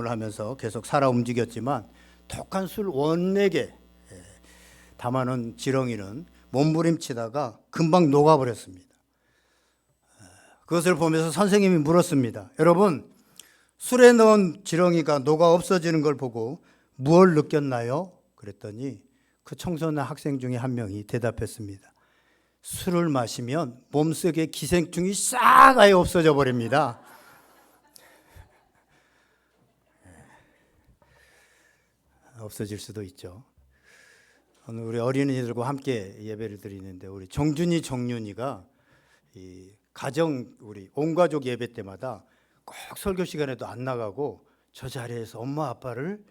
하면서 계속 살아 움직였지만 독한 술 원액에 담아놓은 지렁이는 몸부림치다가 금방 녹아버렸습니다. 그것을 보면서 선생님이 물었습니다. 여러분, 술에 넣은 지렁이가 녹아 없어지는 걸 보고 무엇을 느꼈나요? 그랬더니 그 청소년 학생 중에 한 명이 대답했습니다. 술을 마시면 몸속의 기생충이 싹 아예 없어져 버립니다. 없어질 수도 있죠. 오늘 우리 어린이들과 함께 예배를 드리는데 우리 정준이, 정윤이가 이 가정 우리 온 가족 예배 때마다 꼭 설교 시간에도 안 나가고 저 자리에서 엄마 아빠를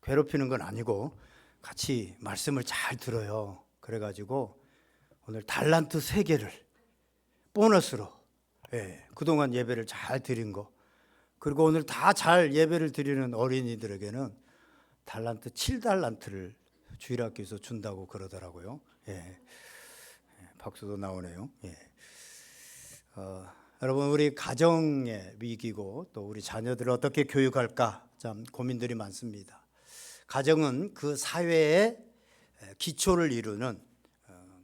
괴롭히는 건 아니고 같이 말씀을 잘 들어요. 그래가지고 오늘 달란트 3개를 보너스로 그동안 예배를 잘 드린 거, 그리고 오늘 다 잘 예배를 드리는 어린이들에게는 달란트 7달란트를 주일학교에서 준다고 그러더라고요. 박수도 나오네요. 여러분, 우리 가정의 위기고 또 우리 자녀들을 어떻게 교육할까 참 고민들이 많습니다. 가정은 그 사회의 기초를 이루는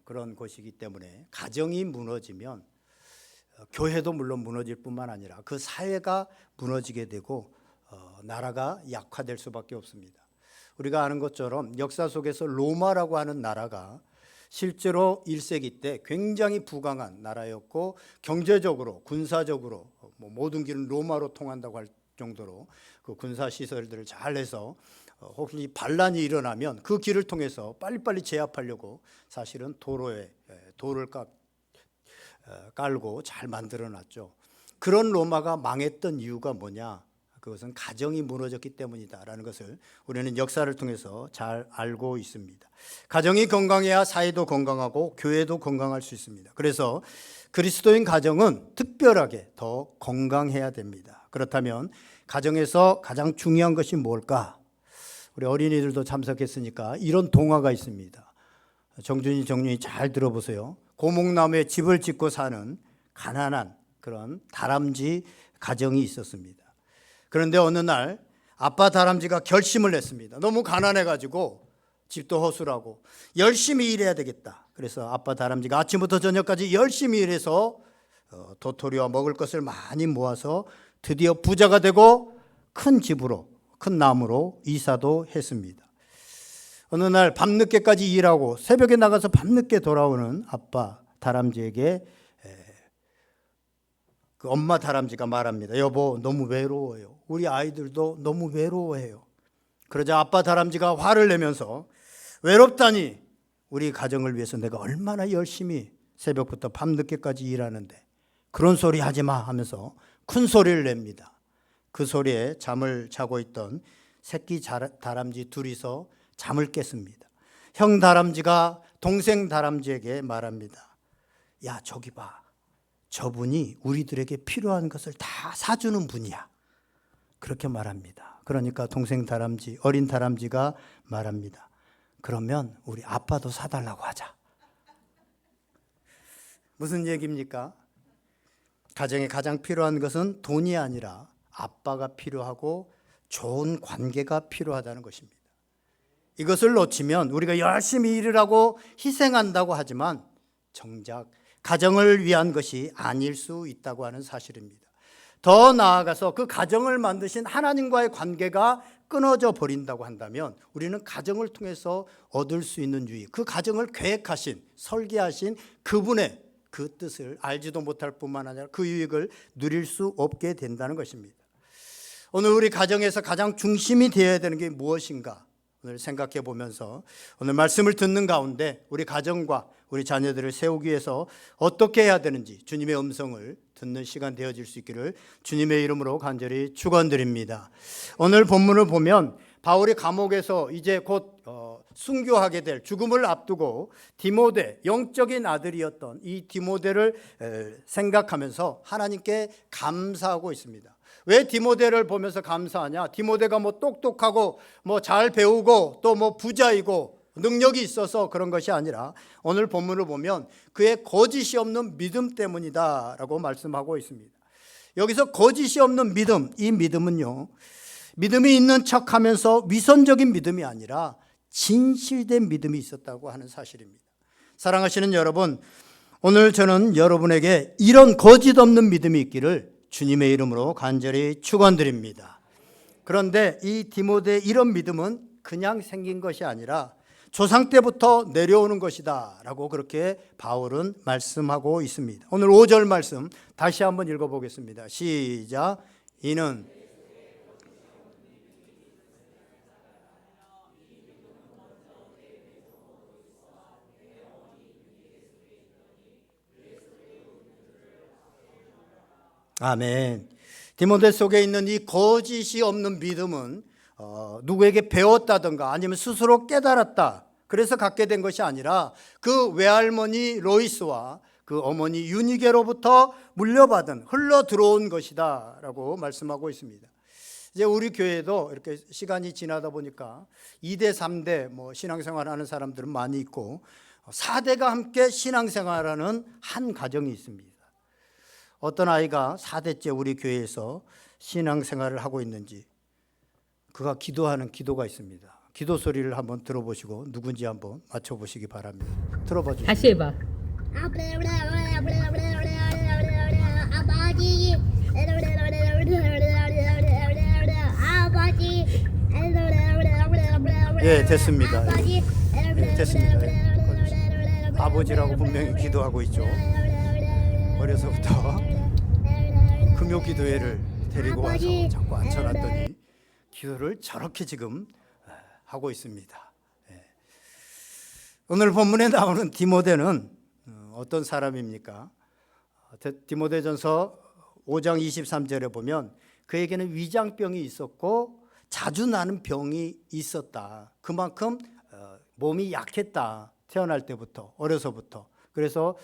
그런 곳이기 때문에 가정이 무너지면 교회도 물론 무너질 뿐만 아니라 그 사회가 무너지게 되고 나라가 약화될 수밖에 없습니다. 우리가 아는 것처럼 역사 속에서 로마라고 하는 나라가 실제로 1세기 때 굉장히 부강한 나라였고 경제적으로 군사적으로 모든 길은 로마로 통한다고 할 정도로 그 군사 시설들을 잘 해서 혹시 반란이 일어나면 그 길을 통해서 빨리빨리 제압하려고 사실은 도로에 돌을 깔고 잘 만들어 놨죠. 그런 로마가 망했던 이유가 뭐냐? 그것은 가정이 무너졌기 때문이다라는 것을 우리는 역사를 통해서 잘 알고 있습니다. 가정이 건강해야 사회도 건강하고 교회도 건강할 수 있습니다. 그래서 그리스도인 가정은 특별하게 더 건강해야 됩니다. 그렇다면 가정에서 가장 중요한 것이 뭘까? 우리 어린이들도 참석했으니까 이런 동화가 있습니다. 정준이, 정윤이 잘 들어보세요. 고목나무에 집을 짓고 사는 가난한 그런 다람쥐 가정이 있었습니다. 그런데 어느 날 아빠 다람쥐가 결심을 했습니다. 너무 가난해가지고 집도 허술하고 열심히 일해야 되겠다. 그래서 아빠 다람쥐가 아침부터 저녁까지 열심히 일해서 도토리와 먹을 것을 많이 모아서 드디어 부자가 되고 큰 집으로, 큰 나무로 이사도 했습니다. 어느 날 밤늦게까지 일하고 새벽에 나가서 밤늦게 돌아오는 아빠 다람쥐에게 그 엄마 다람쥐가 말합니다. 여보, 너무 외로워요. 우리 아이들도 너무 외로워해요. 그러자 아빠 다람쥐가 화를 내면서 외롭다니, 우리 가정을 위해서 내가 얼마나 열심히 새벽부터 밤늦게까지 일하는데 그런 소리 하지 마 하면서 큰 소리를 냅니다. 그 소리에 잠을 자고 있던 새끼 다람쥐 둘이서 잠을 깼습니다. 형 다람쥐가 동생 다람쥐에게 말합니다. 야, 저기 봐. 저분이 우리들에게 필요한 것을 다 사주는 분이야. 그렇게 말합니다. 그러니까 동생 다람쥐, 어린 다람쥐가 말합니다. 그러면 우리 아빠도 사달라고 하자. 무슨 얘기입니까? 가정에 가장 필요한 것은 돈이 아니라 아빠가 필요하고 좋은 관계가 필요하다는 것입니다. 이것을 놓치면 우리가 열심히 일을 하고 희생한다고 하지만 정작 가정을 위한 것이 아닐 수 있다고 하는 사실입니다. 더 나아가서 그 가정을 만드신 하나님과의 관계가 끊어져 버린다고 한다면 우리는 가정을 통해서 얻을 수 있는 유익, 그 가정을 계획하신, 설계하신 그분의 그 뜻을 알지도 못할 뿐만 아니라 그 유익을 누릴 수 없게 된다는 것입니다. 오늘 우리 가정에서 가장 중심이 되어야 되는 게 무엇인가? 오늘 생각해 보면서 오늘 말씀을 듣는 가운데 우리 가정과 우리 자녀들을 세우기 위해서 어떻게 해야 되는지 주님의 음성을 듣는 시간 되어질 수 있기를 주님의 이름으로 간절히 축원드립니다. 오늘 본문을 보면 바울이 감옥에서 이제 곧 순교하게 될 죽음을 앞두고 디모데, 영적인 아들이었던 이 디모데를 생각하면서 하나님께 감사하고 있습니다. 왜 디모데를 보면서 감사하냐? 디모데가 뭐 똑똑하고 뭐 잘 배우고 또 뭐 부자이고 능력이 있어서 그런 것이 아니라 오늘 본문을 보면 그의 거짓이 없는 믿음 때문이다 라고 말씀하고 있습니다. 여기서 거짓이 없는 믿음, 이 믿음은요, 믿음이 있는 척하면서 위선적인 믿음이 아니라 진실된 믿음이 있었다고 하는 사실입니다. 사랑하시는 여러분, 오늘 저는 여러분에게 이런 거짓 없는 믿음이 있기를 주님의 이름으로 간절히 축원드립니다. 그런데 이 디모데 이런 믿음은 그냥 생긴 것이 아니라 조상 때부터 내려오는 것이다 라고 그렇게 바울은 말씀하고 있습니다. 오늘 5절 말씀 다시 한번 읽어보겠습니다. 시작. 이는 아멘. 디모데 속에 있는 이 거짓이 없는 믿음은 누구에게 배웠다든가 아니면 스스로 깨달았다 그래서 갖게 된 것이 아니라 그 외할머니 로이스와 그 어머니 유니게로부터 물려받은 흘러 들어온 것이다 라고 말씀하고 있습니다. 이제 우리 교회도 이렇게 시간이 지나다 보니까 2대 3대 신앙생활하는 사람들은 많이 있고 4대가 함께 신앙생활하는 한 가정이 있습니다. 어떤 아이가 4대째 우리 교회에서 신앙생활을 하고 있는지 그가 기도하는 기도가 있습니다. 기도 소리를 한번 들어보시고 누군지 한번 맞춰보시기 바랍니다. 들어봐 주세요. 다시 해봐. 예, 됐습니다. 예, 됐습니다. 아버지라고 분명히 기도하고 있죠. 어려서부터 금요기도회를 데리고 와서 자꾸 앉혀놨더니 기도를 저렇게 지금 하고 있습니다. 오늘 본문에 나오는 디모데는 어떤 사람입니까? 디모데전서 5장 23절에 보면 그에게는 위장병이 있었고 자주 나는 병이 있었다. 그만큼 몸이 약했다. 태어날 때부터, 어려서부터. 그래서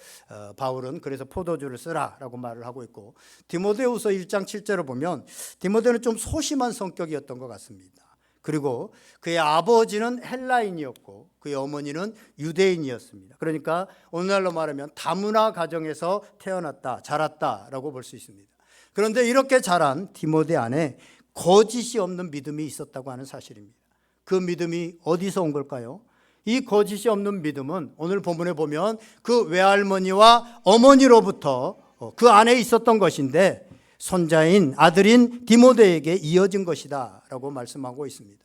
바울은 그래서 포도주를 쓰라라고 말을 하고 있고, 디모데후서 1장 7절을 보면 디모데는 좀 소심한 성격이었던 것 같습니다. 그리고 그의 아버지는 헬라인이었고 그의 어머니는 유대인이었습니다. 그러니까 오늘날로 말하면 다문화 가정에서 태어났다, 자랐다라고 볼 수 있습니다. 그런데 이렇게 자란 디모데 안에 거짓이 없는 믿음이 있었다고 하는 사실입니다. 그 믿음이 어디서 온 걸까요? 이 거짓이 없는 믿음은 오늘 본문에 보면 그 외할머니와 어머니로부터 그 안에 있었던 것인데 손자인 아들인 디모데에게 이어진 것이다 라고 말씀하고 있습니다.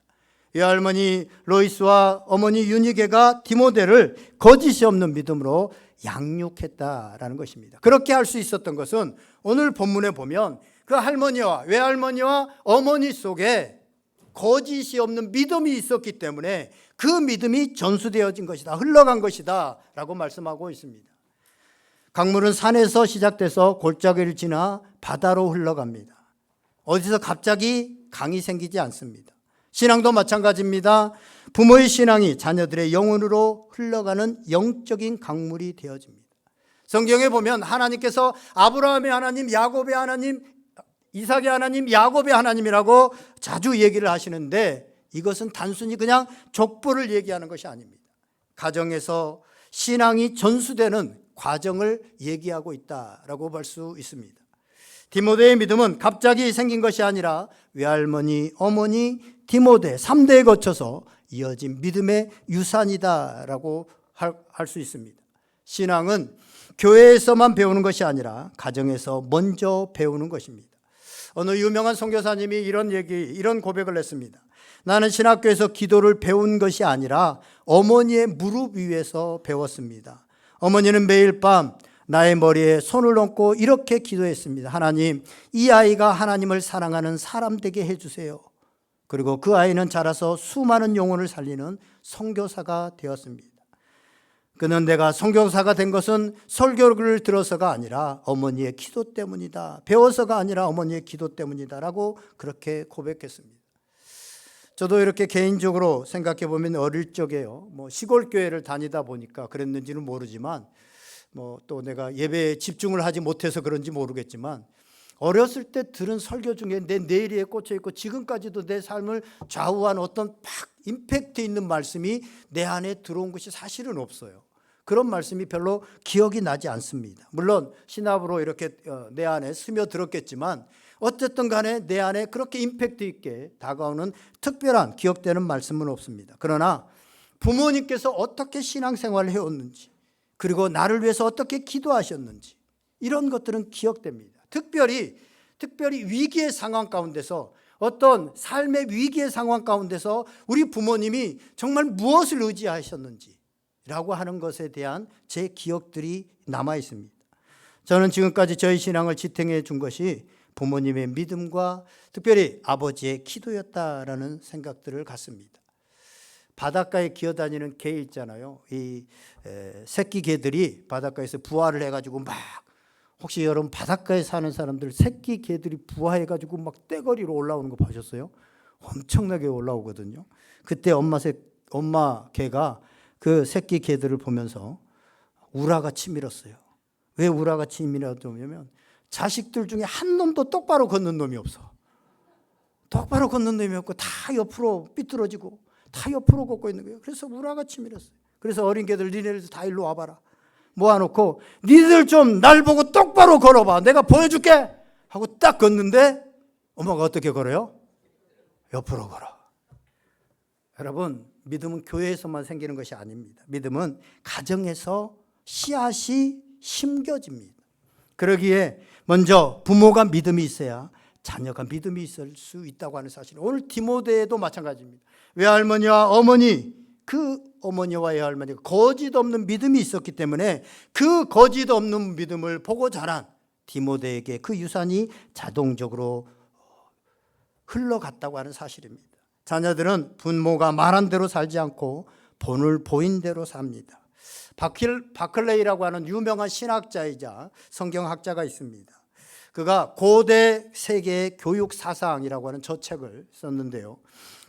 외할머니 로이스와 어머니 유니게가 디모데를 거짓이 없는 믿음으로 양육했다라는 것입니다. 그렇게 할 수 있었던 것은 오늘 본문에 보면 그 할머니와 외할머니와 어머니 속에 거짓이 없는 믿음이 있었기 때문에 그 믿음이 전수되어진 것이다, 흘러간 것이다 라고 말씀하고 있습니다. 강물은 산에서 시작돼서 골짜기를 지나 바다로 흘러갑니다. 어디서 갑자기 강이 생기지 않습니다. 신앙도 마찬가지입니다. 부모의 신앙이 자녀들의 영혼으로 흘러가는 영적인 강물이 되어집니다. 성경에 보면 하나님께서 아브라함의 하나님, 야곱의 하나님, 이삭의 하나님, 야곱의 하나님이라고 자주 얘기를 하시는데 이것은 단순히 그냥 족보를 얘기하는 것이 아닙니다. 가정에서 신앙이 전수되는 과정을 얘기하고 있다라고 볼 수 있습니다. 디모데의 믿음은 갑자기 생긴 것이 아니라 외할머니, 어머니, 디모데 3대에 거쳐서 이어진 믿음의 유산이다라고 할 수 있습니다. 신앙은 교회에서만 배우는 것이 아니라 가정에서 먼저 배우는 것입니다. 어느 유명한 선교사님이 이런 고백을 했습니다. 나는 신학교에서 기도를 배운 것이 아니라 어머니의 무릎 위에서 배웠습니다. 어머니는 매일 밤 나의 머리에 손을 얹고 이렇게 기도했습니다. 하나님, 이 아이가 하나님을 사랑하는 사람 되게 해주세요. 그리고 그 아이는 자라서 수많은 영혼을 살리는 선교사가 되었습니다. 그는 내가 선교사가 된 것은 설교를 들어서가 아니라 어머니의 기도 때문이다. 배워서가 아니라 어머니의 기도 때문이다 라고 그렇게 고백했습니다. 저도 이렇게 개인적으로 생각해 보면 어릴 적에요, 시골 교회를 다니다 보니까 그랬는지는 모르지만 또 내가 예배에 집중을 하지 못해서 그런지 모르겠지만 어렸을 때 들은 설교 중에 내 뇌리에 꽂혀 있고 지금까지도 내 삶을 좌우한 어떤 팍 임팩트 있는 말씀이 내 안에 들어온 것이 사실은 없어요. 그런 말씀이 별로 기억이 나지 않습니다. 물론 신압으로 이렇게 내 안에 스며들었겠지만 어쨌든 간에 내 안에 그렇게 임팩트 있게 다가오는 특별한 기억되는 말씀은 없습니다. 그러나 부모님께서 어떻게 신앙생활을 해왔는지, 그리고 나를 위해서 어떻게 기도하셨는지, 이런 것들은 기억됩니다. 특별히 위기의 상황 가운데서, 어떤 삶의 위기의 상황 가운데서 우리 부모님이 정말 무엇을 의지하셨는지 라고 하는 것에 대한 제 기억들이 남아 있습니다. 저는 지금까지 저희 신앙을 지탱해 준 것이 부모님의 믿음과 특별히 아버지의 기도였다라는 생각들을 갖습니다. 바닷가에 기어다니는 개 있잖아요. 이 새끼 개들이 바닷가에서 부화를 해가지고 막, 혹시 여러분 바닷가에 사는 사람들 새끼 개들이 부화해가지고 막 떼거리로 올라오는 거 보셨어요? 엄청나게 올라오거든요. 그때 엄마 개가 그 새끼 개들을 보면서 우라가 치밀었어요. 왜 우라가 치밀었냐면 자식들 중에 한 놈도 똑바로 걷는 놈이 없어. 똑바로 걷는 놈이 없고 다 옆으로 삐뚤어지고 다 옆으로 걷고 있는 거예요. 그래서 우라가 치밀었어요. 그래서 어린 개들 니네들 다 일로 와봐라. 모아놓고 니들 좀 날 보고 똑바로 걸어봐. 내가 보여줄게 하고 딱 걷는데 엄마가 어떻게 걸어요? 옆으로 걸어. 여러분, 믿음은 교회에서만 생기는 것이 아닙니다. 믿음은 가정에서 씨앗이 심겨집니다. 그러기에 먼저 부모가 믿음이 있어야 자녀가 믿음이 있을 수 있다고 하는 사실. 오늘 디모데에도 마찬가지입니다. 외할머니와 어머니, 그 어머니와 외할머니가 거짓 없는 믿음이 있었기 때문에 그 거짓 없는 믿음을 보고 자란 디모데에게 그 유산이 자동적으로 흘러갔다고 하는 사실입니다. 자녀들은 부모가 말한 대로 살지 않고 본을 보인 대로 삽니다. 바클레이라고 하는 유명한 신학자이자 성경학자가 있습니다. 그가 고대 세계의 교육 사상이라고 하는 저 책을 썼는데요.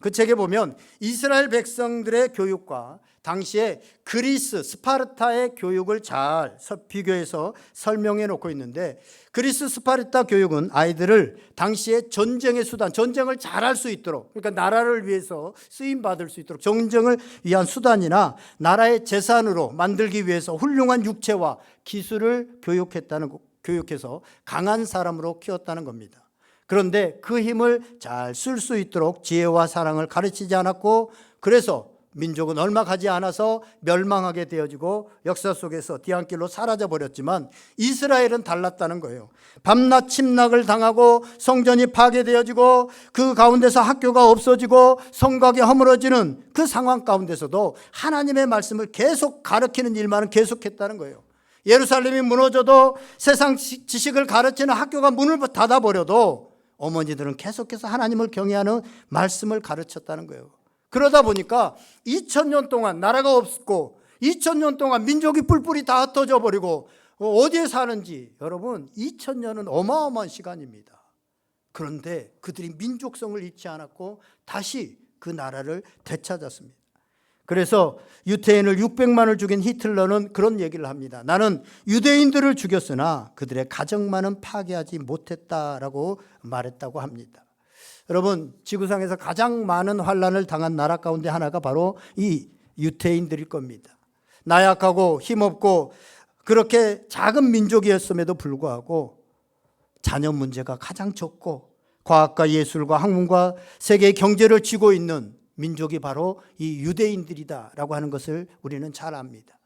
그 책에 보면 이스라엘 백성들의 교육과 당시에 그리스 스파르타의 교육을 잘 비교해서 설명해 놓고 있는데, 그리스 스파르타 교육은 아이들을 당시에 전쟁의 수단, 전쟁을 잘할 수 있도록, 그러니까 나라를 위해서 쓰임 받을 수 있도록 전쟁을 위한 수단이나 나라의 재산으로 만들기 위해서 훌륭한 육체와 기술을 교육해서 강한 사람으로 키웠다는 겁니다. 그런데 그 힘을 잘 쓸 수 있도록 지혜와 사랑을 가르치지 않았고, 그래서 민족은 얼마 가지 않아서 멸망하게 되어지고 역사 속에서 뒤안길로 사라져 버렸지만 이스라엘은 달랐다는 거예요. 밤낮 침략을 당하고 성전이 파괴되어지고 그 가운데서 학교가 없어지고 성곽이 허물어지는 그 상황 가운데서도 하나님의 말씀을 계속 가르치는 일만은 계속했다는 거예요. 예루살렘이 무너져도 세상 지식을 가르치는 학교가 문을 닫아버려도 어머니들은 계속해서 하나님을 경외하는 말씀을 가르쳤다는 거예요. 그러다 보니까 2000년 동안 나라가 없고 2000년 동안 민족이 뿔뿔이 다 흩어져 버리고 어디에 사는지, 여러분 2000년은 어마어마한 시간입니다. 그런데 그들이 민족성을 잃지 않았고 다시 그 나라를 되찾았습니다. 그래서 유태인을 600만을 죽인 히틀러는 그런 얘기를 합니다. 나는 유대인들을 죽였으나 그들의 가정만은 파괴하지 못했다라고 말했다고 합니다. 여러분, 지구상에서 가장 많은 환난을 당한 나라 가운데 하나가 바로 이 유태인들일 겁니다. 나약하고 힘없고 그렇게 작은 민족이었음에도 불구하고 자녀 문제가 가장 적고 과학과 예술과 학문과 세계의 경제를 쥐고 있는 민족이 바로 이 유대인들이다라고 하는 것을 우리는 잘 압니다.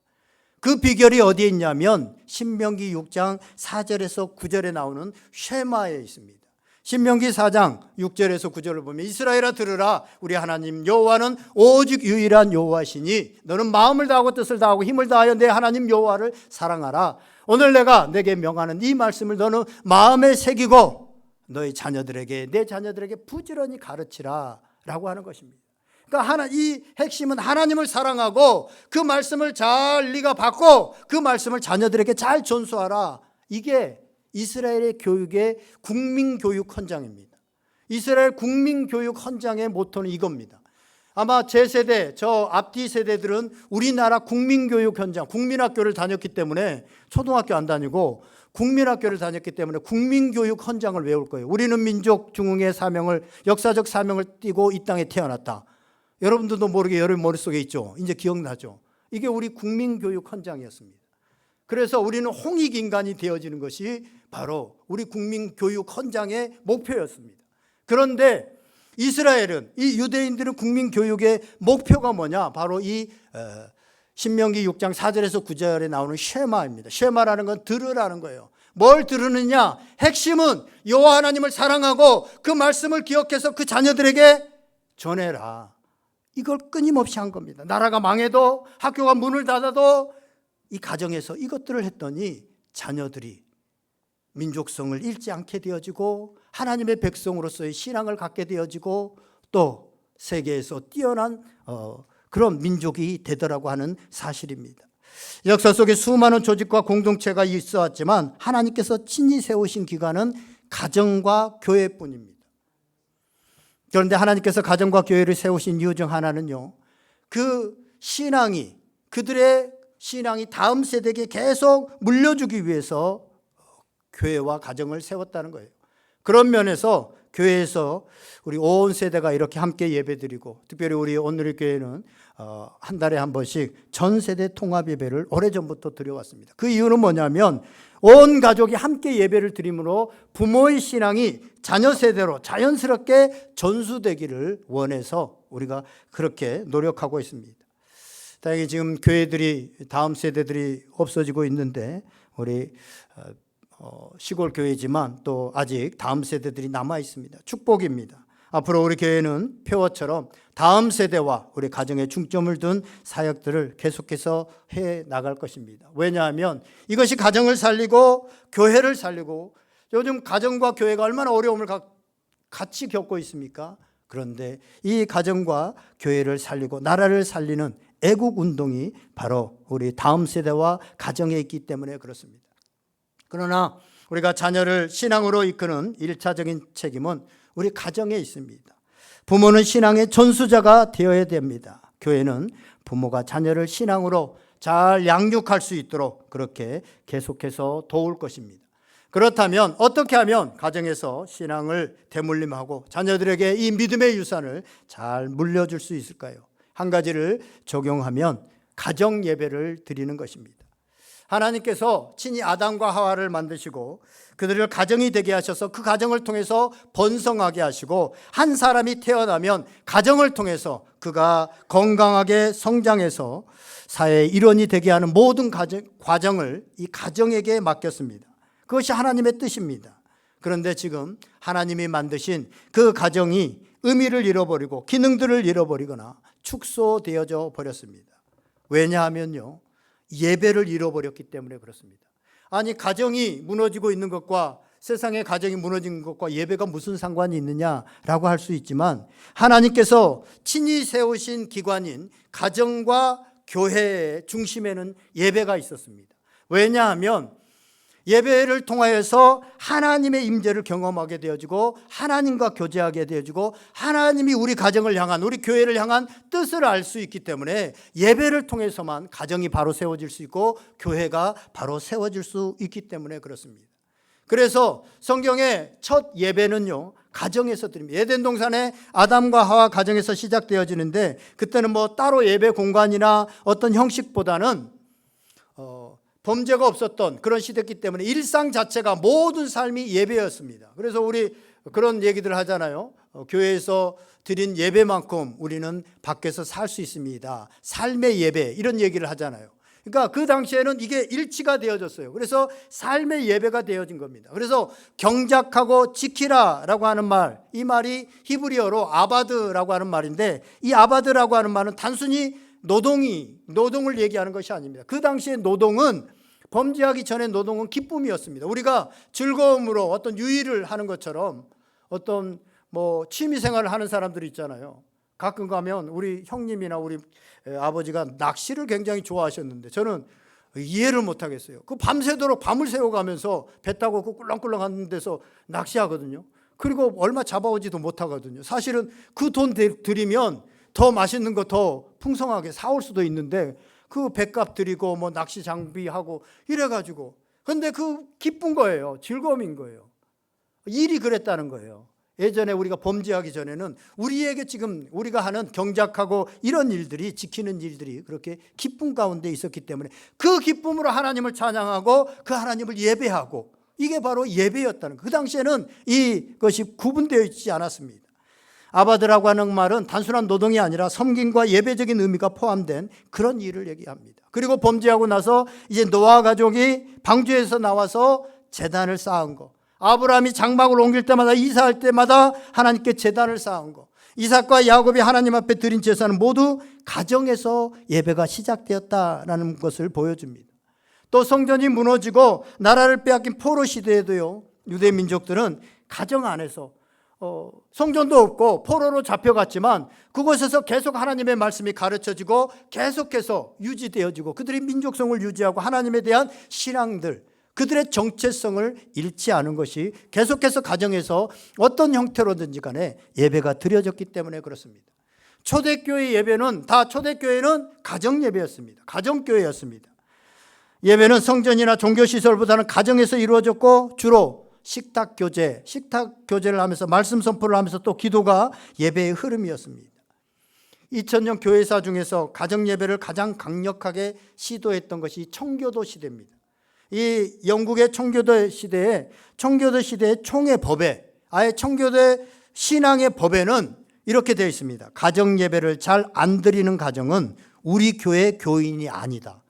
그 비결이 어디에 있냐면 신명기 6장 4절에서 9절에 나오는 쉐마에 있습니다. 신명기 4장 6절에서 9절을 보면 이스라엘아 들으라, 우리 하나님 여호와는 오직 유일한 여호와시니 너는 마음을 다하고 뜻을 다하고 힘을 다하여 내 하나님 여호와를 사랑하라. 오늘 내가 내게 명하는 이 말씀을 너는 마음에 새기고 너희 자녀들에게, 내 자녀들에게 부지런히 가르치라 라고 하는 것입니다. 그러니까 이 핵심은 하나님을 사랑하고 그 말씀을 잘 네가 받고 그 말씀을 자녀들에게 잘 전수하라. 이게 이스라엘의 교육의 국민교육 헌장입니다. 이스라엘 국민교육 헌장의 모토는 이겁니다. 아마 제 세대, 저 앞뒤 세대들은 우리나라 국민교육 현장, 국민학교를 다녔기 때문에, 초등학교 안 다니고 국민학교를 다녔기 때문에 국민교육 헌장을 외울 거예요. 우리는 민족 중흥의 사명을, 역사적 사명을 띠고 이 땅에 태어났다. 여러분들도 모르게 여러분 머릿속에 있죠. 이제 기억나죠. 이게 우리 국민교육 헌장이었습니다. 그래서 우리는 홍익인간이 되어지는 것이 바로 우리 국민교육 헌장의 목표였습니다. 그런데 이스라엘은, 이 유대인들은 국민교육의 목표가 뭐냐? 바로 이 신명기 6장 4절에서 9절에 나오는 쉐마입니다. 쉐마라는 건 들으라는 거예요. 뭘 들으느냐? 핵심은 여호와 하나님을 사랑하고 그 말씀을 기억해서 그 자녀들에게 전해라. 이걸 끊임없이 한 겁니다. 나라가 망해도, 학교가 문을 닫아도 이 가정에서 이것들을 했더니 자녀들이 민족성을 잃지 않게 되어지고 하나님의 백성으로서의 신앙을 갖게 되어지고 또 세계에서 뛰어난 그런 민족이 되더라고 하는 사실입니다. 역사 속에 수많은 조직과 공동체가 있어 왔지만 하나님께서 친히 세우신 기관은 가정과 교회뿐입니다. 그런데 하나님께서 가정과 교회를 세우신 이유 중 하나는요, 그 신앙이, 그들의 신앙이 다음 세대에게 계속 물려주기 위해서 교회와 가정을 세웠다는 거예요. 그런 면에서 교회에서 우리 온 세대가 이렇게 함께 예배드리고, 특별히 우리 오늘의 교회는 한 달에 한 번씩 전 세대 통합 예배를 오래전부터 드려왔습니다. 그 이유는 뭐냐면 온 가족이 함께 예배를 드림으로 부모의 신앙이 자녀 세대로 자연스럽게 전수되기를 원해서 우리가 그렇게 노력하고 있습니다. 다행히 지금 교회들이, 다음 세대들이 없어지고 있는데 우리 시골 교회지만 또 아직 다음 세대들이 남아 있습니다. 축복입니다. 앞으로 우리 교회는 표어처럼 다음 세대와 우리 가정에 중점을 둔 사역들을 계속해서 해 나갈 것입니다. 왜냐하면 이것이 가정을 살리고 교회를 살리고, 요즘 가정과 교회가 얼마나 어려움을 같이 겪고 있습니까? 그런데 이 가정과 교회를 살리고 나라를 살리는 애국 운동이 바로 우리 다음 세대와 가정에 있기 때문에 그렇습니다. 그러나 우리가 자녀를 신앙으로 이끄는 1차적인 책임은 우리 가정에 있습니다. 부모는 신앙의 전수자가 되어야 됩니다. 교회는 부모가 자녀를 신앙으로 잘 양육할 수 있도록 그렇게 계속해서 도울 것입니다. 그렇다면 어떻게 하면 가정에서 신앙을 대물림하고 자녀들에게 이 믿음의 유산을 잘 물려줄 수 있을까요? 한 가지를 적용하면 가정 예배를 드리는 것입니다. 하나님께서 친히 아담과 하와를 만드시고 그들을 가정이 되게 하셔서 그 가정을 통해서 번성하게 하시고, 한 사람이 태어나면 가정을 통해서 그가 건강하게 성장해서 사회의 일원이 되게 하는 모든 과정을 이 가정에게 맡겼습니다. 그것이 하나님의 뜻입니다. 그런데 지금 하나님이 만드신 그 가정이 의미를 잃어버리고 기능들을 잃어버리거나 축소되어져 버렸습니다. 왜냐하면요, 예배를 잃어버렸기 때문에 그렇습니다. 아니, 가정이 무너지고 있는 것과, 세상의 가정이 무너진 것과 예배가 무슨 상관이 있느냐라고 할 수 있지만, 하나님께서 친히 세우신 기관인 가정과 교회의 중심에는 예배가 있었습니다. 왜냐하면 예배를 통하여서 하나님의 임재를 경험하게 되어지고 하나님과 교제하게 되어지고 하나님이 우리 가정을 향한, 우리 교회를 향한 뜻을 알 수 있기 때문에 예배를 통해서만 가정이 바로 세워질 수 있고 교회가 바로 세워질 수 있기 때문에 그렇습니다. 그래서 성경의 첫 예배는요, 가정에서 드립니다. 에덴 동산에 아담과 하와 가정에서 시작되어지는데, 그때는 뭐 따로 예배 공간이나 어떤 형식보다는 범죄가 없었던 그런 시대였기 때문에 일상 자체가, 모든 삶이 예배였습니다. 그래서 우리 그런 얘기들 하잖아요. 교회에서 드린 예배만큼 우리는 밖에서 살 수 있습니다. 삶의 예배, 이런 얘기를 하잖아요. 그러니까 그 당시에는 이게 일치가 되어졌어요. 그래서 삶의 예배가 되어진 겁니다. 그래서 경작하고 지키라라고 하는 말, 이 말이 히브리어로 아바드라고 하는 말인데, 이 아바드라고 하는 말은 단순히 노동을 얘기하는 것이 아닙니다. 그 당시에 노동은, 범죄하기 전에 노동은 기쁨이었습니다. 우리가 즐거움으로 어떤 유의를 하는 것처럼 어떤 취미 생활을 하는 사람들이 있잖아요. 가끔 가면 우리 형님이나 우리 아버지가 낚시를 굉장히 좋아하셨는데 저는 이해를 못 하겠어요. 그 밤새도록 밤을 새워가면서 배 타고 그 꿀렁꿀렁 하는 데서 낚시하거든요. 그리고 얼마 잡아오지도 못하거든요. 사실은 그 돈 들이면 더 맛있는 거 더 풍성하게 사올 수도 있는데 그 배값 드리고 낚시 장비하고 이래가지고, 근데 그 기쁜 거예요. 즐거움인 거예요. 일이 그랬다는 거예요. 예전에 우리가 범죄하기 전에는 우리에게 지금 우리가 하는 경작하고 이런 일들이, 지키는 일들이 그렇게 기쁨 가운데 있었기 때문에 그 기쁨으로 하나님을 찬양하고 그 하나님을 예배하고, 이게 바로 예배였다는 거예요. 그 당시에는 이것이 구분되어 있지 않았습니다. 아바드라고 하는 말은 단순한 노동이 아니라 섬김과 예배적인 의미가 포함된 그런 일을 얘기합니다. 그리고 범죄하고 나서 이제 노아 가족이 방주에서 나와서 제단을 쌓은 거, 아브라함이 장막을 옮길 때마다, 이사할 때마다 하나님께 제단을 쌓은 거, 이삭과 야곱이 하나님 앞에 드린 제사는 모두 가정에서 예배가 시작되었다라는 것을 보여줍니다. 또 성전이 무너지고 나라를 빼앗긴 포로 시대에도요, 유대 민족들은 가정 안에서 성전도 없고 포로로 잡혀갔지만 그곳에서 계속 하나님의 말씀이 가르쳐지고 계속해서 유지되어지고, 그들의 민족성을 유지하고 하나님에 대한 신앙들, 그들의 정체성을 잃지 않은 것이 계속해서 가정에서 어떤 형태로든지 간에 예배가 드려졌기 때문에 그렇습니다. 초대교회 예배는 초대교회는 가정 예배였습니다. 가정교회였습니다. 예배는 성전이나 종교시설보다는 가정에서 이루어졌고, 주로 식탁 교제를 하면서, 말씀 선포를 하면서 또 기도가 예배의 흐름이었습니다. 2000년 교회사 중에서 가정 예배를 가장 강력하게 시도했던 것이 청교도 시대입니다. 이 영국의 청교도 시대의 총회 법에, 아예 청교도의 신앙의 법에는 이렇게 되어 있습니다. 가정 예배를 잘 안 드리는 가정은 우리 교회 교인이 아니다.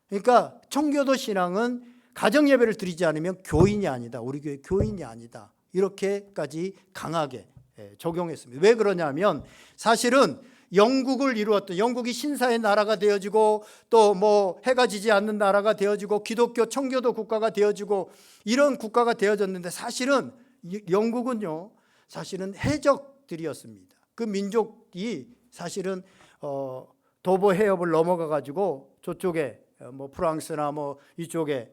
그러니까 청교도 신앙은 가정 예배를 드리지 않으면 교인이 아니다, 우리 교회 교인이 아니다, 이렇게까지 강하게 적용했습니다. 왜 그러냐면 사실은 영국을 이루었던, 영국이 신사의 나라가 되어지고 또 뭐 해가 지지 않는 나라가 되어지고 기독교 청교도 국가가 되어지고 이런 국가가 되어졌는데, 사실은 영국은요, 사실은 해적들이었습니다. 그 민족이 사실은 도보 해협을 넘어가 가지고 저쪽에 뭐 프랑스나 뭐 이쪽에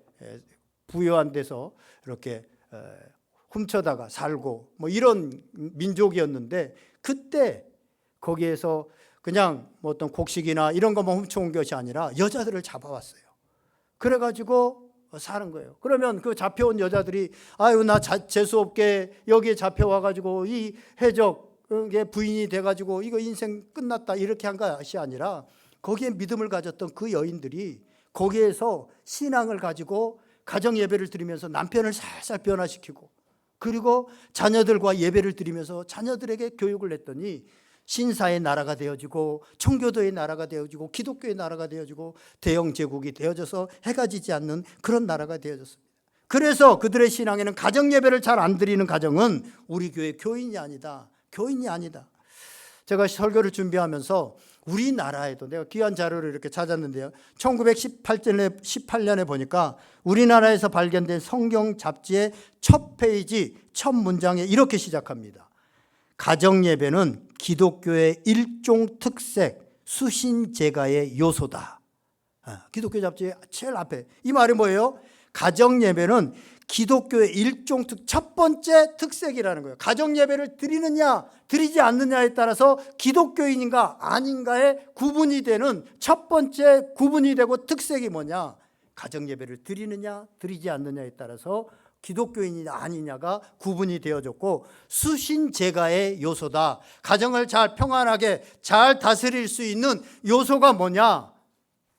부유한 데서 이렇게 훔쳐다가 살고 뭐 이런 민족이었는데, 그때 거기에서 그냥 뭐 어떤 곡식이나 이런 것만 훔쳐온 것이 아니라 여자들을 잡아왔어요. 그래가지고 사는 거예요. 그러면 그 잡혀온 여자들이 아유 나 재수없게 여기에 잡혀와가지고 이 해적의 부인이 돼가지고 이거 인생 끝났다 이렇게 한 것이 아니라, 거기에 믿음을 가졌던 그 여인들이 거기에서 신앙을 가지고 가정 예배를 드리면서 남편을 살살 변화시키고, 그리고 자녀들과 예배를 드리면서 자녀들에게 교육을 했더니 신사의 나라가 되어지고 청교도의 나라가 되어지고 기독교의 나라가 되어지고 대영 제국이 되어져서 해가 지지 않는 그런 나라가 되어졌습니다. 그래서 그들의 신앙에는 가정 예배를 잘 안 드리는 가정은 우리 교회 교인이 아니다, 교인이 아니다. 제가 설교를 준비하면서 우리나라에도 내가 귀한 자료를 이렇게 찾았는데요, 1918년에 보니까 우리나라에서 발견된 성경 잡지의 첫 페이지 첫 문장에 이렇게 시작합니다. 가정 예배는 기독교의 일종 특색 수신제가의 요소다. 기독교 잡지의 제일 앞에 이 말이 뭐예요? 가정 예배는 기독교의 일종 첫 번째 특색이라는 거예요. 가정 예배를 드리느냐 드리지 않느냐에 따라서 기독교인인가 아닌가에 구분이 되는 첫 번째 구분이 되고 특색이 뭐냐? 가정 예배를 드리느냐 드리지 않느냐에 따라서 기독교인이냐 아니냐가 구분이 되어졌고, 수신제가의 요소다. 가정을 잘 평안하게 잘 다스릴 수 있는 요소가 뭐냐?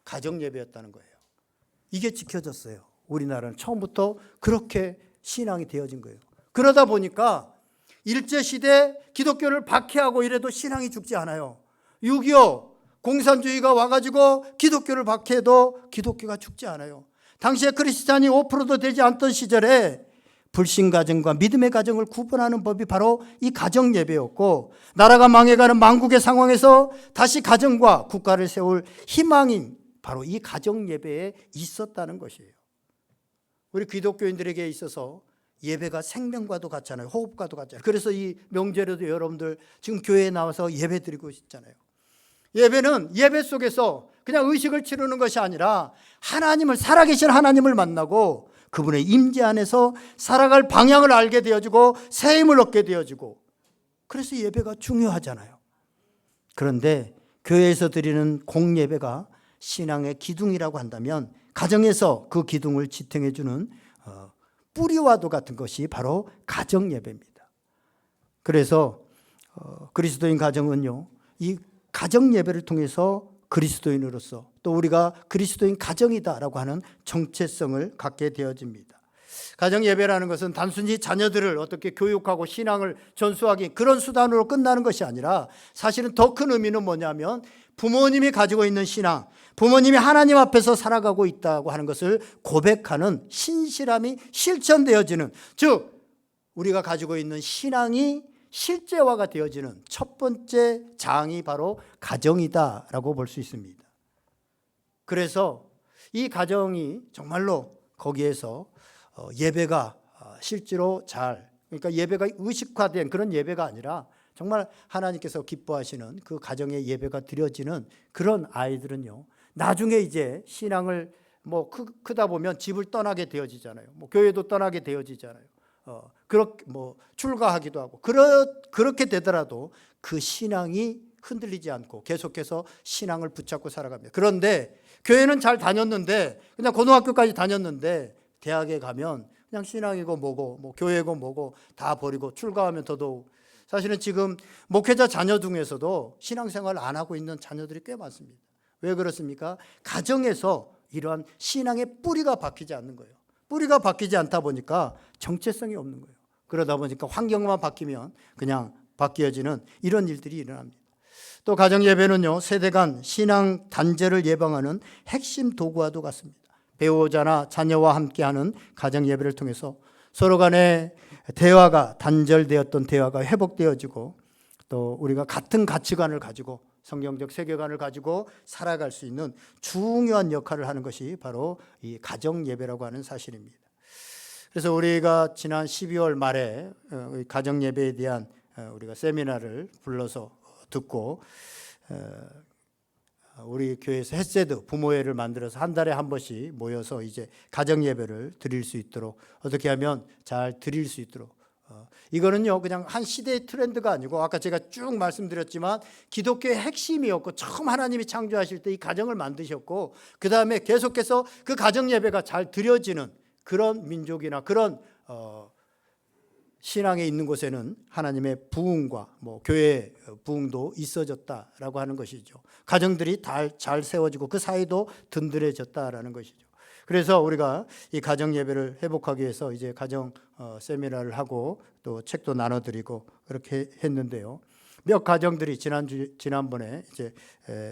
가정 예배였다는 거예요. 이게 지켜졌어요. 우리나라는 처음부터 그렇게 신앙이 되어진 거예요. 그러다 보니까 일제시대 기독교를 박해하고 이래도 신앙이 죽지 않아요. 6.25 공산주의가 와가지고 기독교를 박해해도 기독교가 죽지 않아요. 당시에 크리스찬이 5%도 되지 않던 시절에 불신 가정과 믿음의 가정을 구분하는 법이 바로 이 가정 예배였고, 나라가 망해가는 망국의 상황에서 다시 가정과 국가를 세울 희망인 바로 이 가정 예배에 있었다는 것이에요. 우리 기독교인들에게 있어서 예배가 생명과도 같잖아요. 호흡과도 같잖아요. 그래서 이 명절에도 여러분들 지금 교회에 나와서 예배 드리고 있잖아요. 예배는 예배 속에서 그냥 의식을 치르는 것이 아니라 하나님을, 살아계신 하나님을 만나고 그분의 임재 안에서 살아갈 방향을 알게 되어지고 새 힘을 얻게 되어지고, 그래서 예배가 중요하잖아요. 그런데 교회에서 드리는 공예배가 신앙의 기둥이라고 한다면 가정에서 그 기둥을 지탱해 주는 뿌리와도 같은 것이 바로 가정 예배입니다. 그래서 그리스도인 가정은요, 이 가정 예배를 통해서 그리스도인으로서 또 우리가 그리스도인 가정이다라고 하는 정체성을 갖게 되어집니다. 가정 예배라는 것은 단순히 자녀들을 어떻게 교육하고 신앙을 전수하기 그런 수단으로 끝나는 것이 아니라 사실은 더 큰 의미는 뭐냐면 부모님이 가지고 있는 신앙, 부모님이 하나님 앞에서 살아가고 있다고 하는 것을 고백하는 신실함이 실천되어지는, 즉 우리가 가지고 있는 신앙이 실제화가 되어지는 첫 번째 장이 바로 가정이다라고 볼 수 있습니다. 그래서 이 가정이 정말로 거기에서 예배가 실제로 그러니까 예배가 의식화된 그런 예배가 아니라 정말 하나님께서 기뻐하시는 그 가정의 예배가 드려지는 그런 아이들은요, 나중에 이제 신앙을 크다 보면 집을 떠나게 되어지잖아요. 교회도 떠나게 되어지잖아요. 그렇게 출가하기도 하고 그렇게 되더라도 그 신앙이 흔들리지 않고 계속해서 신앙을 붙잡고 살아갑니다. 그런데 교회는 잘 다녔는데, 그냥 고등학교까지 다녔는데 대학에 가면 그냥 신앙이고 뭐고 교회고 뭐고 다 버리고 출가하면 더더욱, 사실은 지금 목회자 자녀 중에서도 신앙생활을 안 하고 있는 자녀들이 꽤 많습니다. 왜 그렇습니까? 가정에서 이러한 신앙의 뿌리가 바뀌지 않는 거예요. 뿌리가 바뀌지 않다 보니까 정체성이 없는 거예요. 그러다 보니까 환경만 바뀌면 그냥 바뀌어지는 이런 일들이 일어납니다. 또 가정 예배는요, 세대 간 신앙 단절을 예방하는 핵심 도구와도 같습니다. 배우자나 자녀와 함께하는 가정 예배를 통해서 서로 간의 대화가 단절되었던 대화가 회복되어지고, 또 우리가 같은 가치관을 가지고 성경적 세계관을 가지고 살아갈 수 있는 중요한 역할을 하는 것이 바로 이 가정 예배라고 하는 사실입니다. 그래서 우리가 지난 12월 말에 가정 예배에 대한 우리가 세미나를 불러서 듣고, 우리 교회에서 헤세드 부모회를 만들어서 한 달에 한 번씩 모여서 이제 가정 예배를 드릴 수 있도록, 어떻게 하면 잘 드릴 수 있도록, 이거는요 그냥 한 시대의 트렌드가 아니고, 아까 제가 쭉 말씀드렸지만 기독교의 핵심이었고, 처음 하나님이 창조하실 때 이 가정을 만드셨고, 그 다음에 계속해서 그 가정 예배가 잘 드려지는 그런 민족이나 그런 신앙에 있는 곳에는 하나님의 부흥과 교회의 부흥도 있어졌다라고 하는 것이죠. 가정들이 잘 세워지고 그 사이도 든든해졌다라는 것이죠. 그래서 우리가 이 가정 예배를 회복하기 위해서 이제 가정 세미나를 하고 또 책도 나눠드리고 그렇게 했는데요. 몇 가정들이 지난번에 이제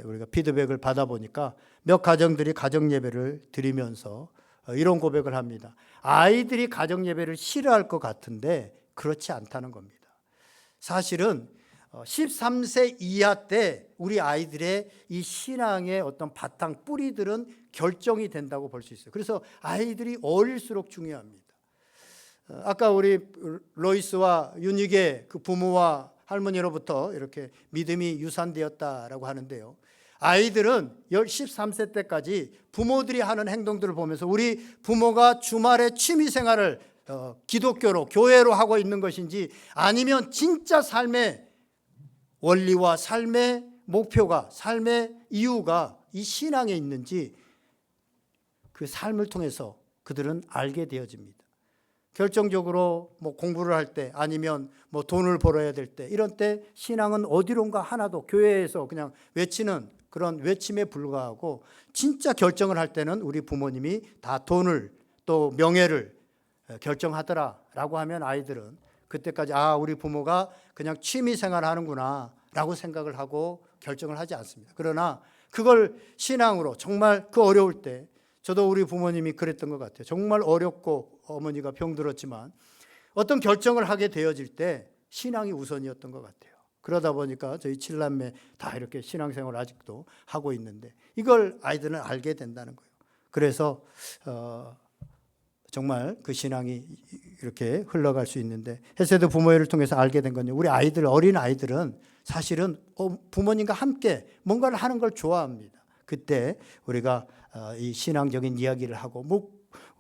우리가 피드백을 받아보니까 몇 가정들이 가정 예배를 드리면서 이런 고백을 합니다. 아이들이 가정 예배를 싫어할 것 같은데 그렇지 않다는 겁니다. 사실은 13세 이하 때 우리 아이들의 이 신앙의 어떤 바탕 뿌리들은 결정이 된다고 볼 수 있어요. 그래서 아이들이 어릴수록 중요합니다. 아까 우리 로이스와 윤익의 그 부모와 할머니로부터 이렇게 믿음이 유산되었다라고 하는데요, 아이들은 13세 때까지 부모들이 하는 행동들을 보면서 우리 부모가 주말에 취미생활을 기독교로 교회로 하고 있는 것인지, 아니면 진짜 삶의 원리와 삶의 목표가, 삶의 이유가 이 신앙에 있는지 그 삶을 통해서 그들은 알게 되어집니다. 결정적으로 공부를 할 때, 아니면 돈을 벌어야 될 때, 이런 때 신앙은 어디론가 하나도, 교회에서 그냥 외치는 그런 외침에 불과하고, 진짜 결정을 할 때는 우리 부모님이 다 돈을 또 명예를 결정하더라라고 하면 아이들은 그때까지 우리 부모가 그냥 취미생활 하는구나 라고 생각을 하고 결정을 하지 않습니다. 그러나 그걸 신앙으로 정말 그 어려울 때, 저도 우리 부모님이 그랬던 것 같아요. 정말 어렵고 어머니가 병들었지만 어떤 결정을 하게 되어질 때 신앙이 우선이었던 것 같아요. 그러다 보니까 저희 7남매 다 이렇게 신앙생활을 아직도 하고 있는데, 이걸 아이들은 알게 된다는 거예요. 그래서 정말 그 신앙이 이렇게 흘러갈 수 있는데, 헤세드 부모회를 통해서 알게 된 건요, 우리 아이들, 어린 아이들은 사실은 부모님과 함께 뭔가를 하는 걸 좋아합니다. 그때 우리가 이 신앙적인 이야기를 하고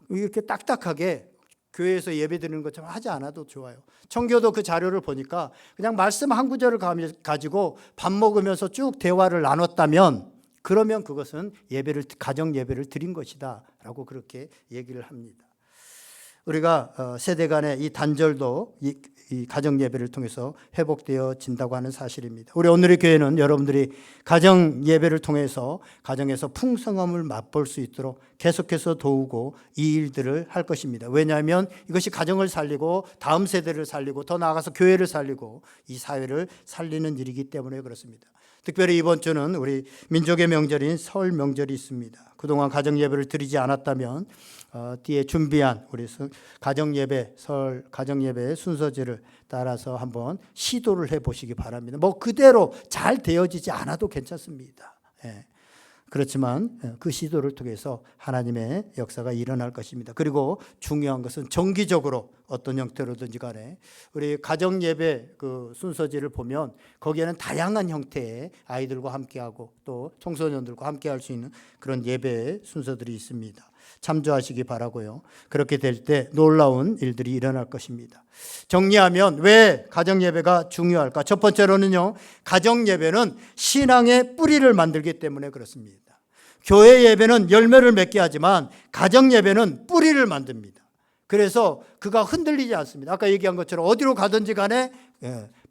이렇게 딱딱하게 교회에서 예배드리는 것처럼 하지 않아도 좋아요. 청교도 그 자료를 보니까 그냥 말씀 한 구절을 가지고 밥 먹으면서 쭉 대화를 나눴다면, 그러면 그것은 가정 예배를 드린 것이다 라고 그렇게 얘기를 합니다. 우리가 세대 간의 이 단절도 이 가정 예배를 통해서 회복되어진다고 하는 사실입니다. 우리 오늘의 교회는 여러분들이 가정 예배를 통해서 가정에서 풍성함을 맛볼 수 있도록 계속해서 도우고 이 일들을 할 것입니다. 왜냐하면 이것이 가정을 살리고 다음 세대를 살리고 더 나아가서 교회를 살리고 이 사회를 살리는 일이기 때문에 그렇습니다. 특별히 이번 주는 우리 민족의 명절인 설 명절이 있습니다. 그동안 가정 예배를 드리지 않았다면 뒤에 준비한 우리 가정 예배, 설 가정 예배의 순서지를 따라서 한번 시도를 해보시기 바랍니다. 뭐 그대로 잘 되어지지 않아도 괜찮습니다. 그렇지만 그 시도를 통해서 하나님의 역사가 일어날 것입니다. 그리고 중요한 것은 정기적으로 어떤 형태로든지 간에 우리 가정 예배 그 순서지를 보면 거기에는 다양한 형태의 아이들과 함께하고 또 청소년들과 함께할 수 있는 그런 예배 순서들이 있습니다. 참조하시기 바라고요. 그렇게 될 때 놀라운 일들이 일어날 것입니다. 정리하면 왜 가정 예배가 중요할까? 첫 번째로는요, 가정 예배는 신앙의 뿌리를 만들기 때문에 그렇습니다. 교회 예배는 열매를 맺게 하지만 가정 예배는 뿌리를 만듭니다. 그래서 그가 흔들리지 않습니다. 아까 얘기한 것처럼 어디로 가든지 간에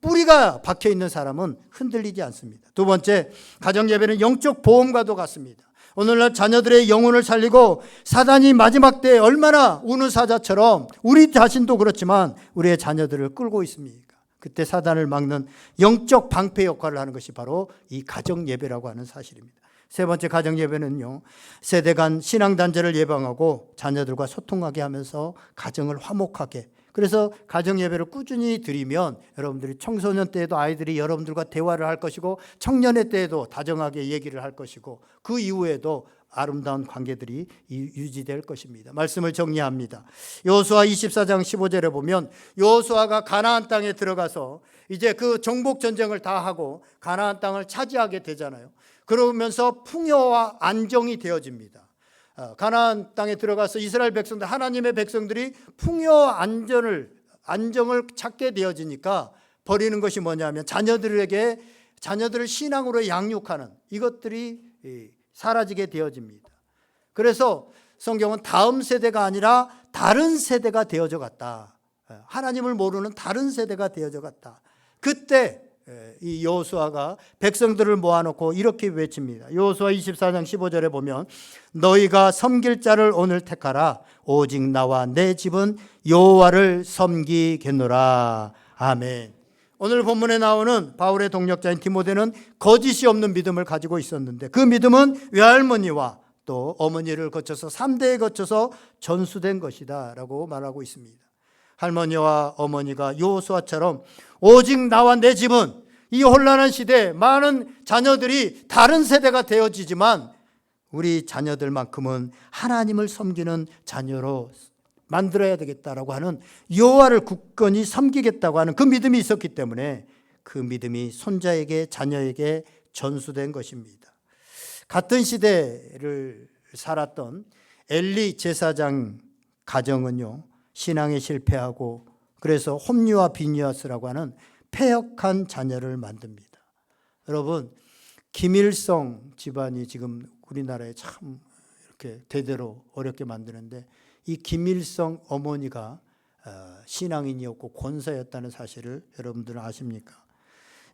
뿌리가 박혀 있는 사람은 흔들리지 않습니다. 두 번째, 가정 예배는 영적 보험과도 같습니다. 오늘날 자녀들의 영혼을 살리고 사단이 마지막 때에 얼마나 우는 사자처럼 우리 자신도 그렇지만 우리의 자녀들을 끌고 있습니까? 그때 사단을 막는 영적 방패 역할을 하는 것이 바로 이 가정 예배라고 하는 사실입니다. 세 번째, 가정 예배는요, 세대 간 신앙 단절을 예방하고 자녀들과 소통하게 하면서 가정을 화목하게, 그래서 가정 예배를 꾸준히 드리면 여러분들이 청소년 때에도 아이들이 여러분들과 대화를 할 것이고 청년의 때에도 다정하게 얘기를 할 것이고 그 이후에도 아름다운 관계들이 유지될 것입니다. 말씀을 정리합니다. 여호수아 24장 15절에 보면 여호수아가 가나안 땅에 들어가서 이제 그 정복 전쟁을 다 하고 가나안 땅을 차지하게 되잖아요. 그러면서 풍요와 안정이 되어집니다. 가나안 땅에 들어가서 이스라엘 백성들, 하나님의 백성들이 풍요와 안정을 찾게 되어지니까 버리는 것이 뭐냐면 자녀들을 신앙으로 양육하는 이것들이 사라지게 되어집니다. 그래서 성경은 다음 세대가 아니라 다른 세대가 되어져 갔다. 하나님을 모르는 다른 세대가 되어져 갔다. 그때 이 여호수아가 백성들을 모아놓고 이렇게 외칩니다. 여호수아 24장 15절에 보면 너희가 섬길 자를 오늘 택하라. 오직 나와 내 집은 여호와를 섬기겠노라. 아멘. 오늘 본문에 나오는 바울의 동력자인 디모데는 거짓이 없는 믿음을 가지고 있었는데 그 믿음은 외할머니와 또 어머니를 거쳐서 3대에 거쳐서 전수된 것이다 라고 말하고 있습니다. 할머니와 어머니가 여호수아처럼 오직 나와 내 집은 이 혼란한 시대에 많은 자녀들이 다른 세대가 되어지지만 우리 자녀들만큼은 하나님을 섬기는 자녀로 만들어야 되겠다라고 하는 여호와를 굳건히 섬기겠다고 하는 그 믿음이 있었기 때문에 그 믿음이 손자에게 자녀에게 전수된 것입니다. 같은 시대를 살았던 엘리 제사장 가정은요, 신앙에 실패하고 그래서 홈리와 비니아스라고 하는 패역한 자녀를 만듭니다. 여러분, 김일성 집안이 지금 우리나라에 참 이렇게 대대로 어렵게 만드는데 이 김일성 어머니가 신앙인이었고 권사였다는 사실을 여러분들은 아십니까?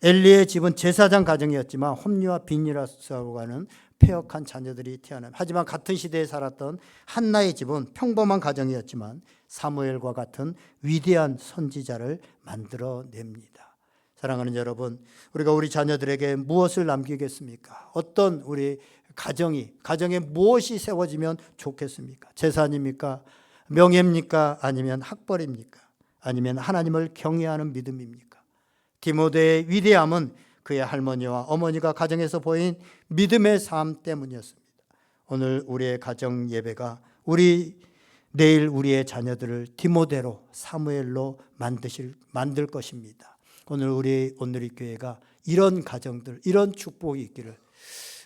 엘리의 집은 제사장 가정이었지만 홈리와 비니아스라고 하는 패역한 자녀들이 태어난, 하지만 같은 시대에 살았던 한나의 집은 평범한 가정이었지만 사무엘과 같은 위대한 선지자를 만들어냅니다. 사랑하는 여러분, 우리가 우리 자녀들에게 무엇을 남기겠습니까? 어떤 우리 가정에 무엇이 세워지면 좋겠습니까? 재산입니까? 명예입니까? 아니면 학벌입니까? 아니면 하나님을 경외하는 믿음입니까? 디모데의 위대함은 그의 할머니와 어머니가 가정에서 보인 믿음의 삶 때문이었습니다. 오늘 우리의 가정 예배가 내일 우리의 자녀들을 디모데로 사무엘로 만들 것입니다. 오늘 이 교회가 이런 가정들, 이런 축복이 있기를,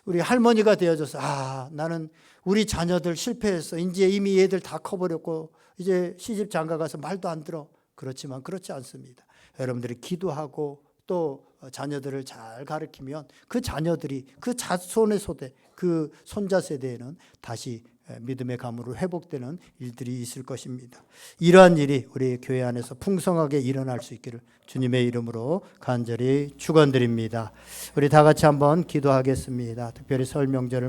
우리 할머니가 되어줘서 나는 우리 자녀들 실패했어. 이제 이미 얘들 다 커버렸고 이제 시집 장가 가서 말도 안 들어. 그렇지만 그렇지 않습니다. 여러분들이 기도하고 또 자녀들을 잘 가르치면 그 자녀들이 그 자손의 세대, 그 손자 세대에는 다시 믿음의 가문으로 회복되는 일들이 있을 것입니다. 이러한 일이 우리 교회 안에서 풍성하게 일어날 수 있기를 주님의 이름으로 간절히 축원드립니다. 우리 다 같이 한번 기도하겠습니다. 특별히 설 명절을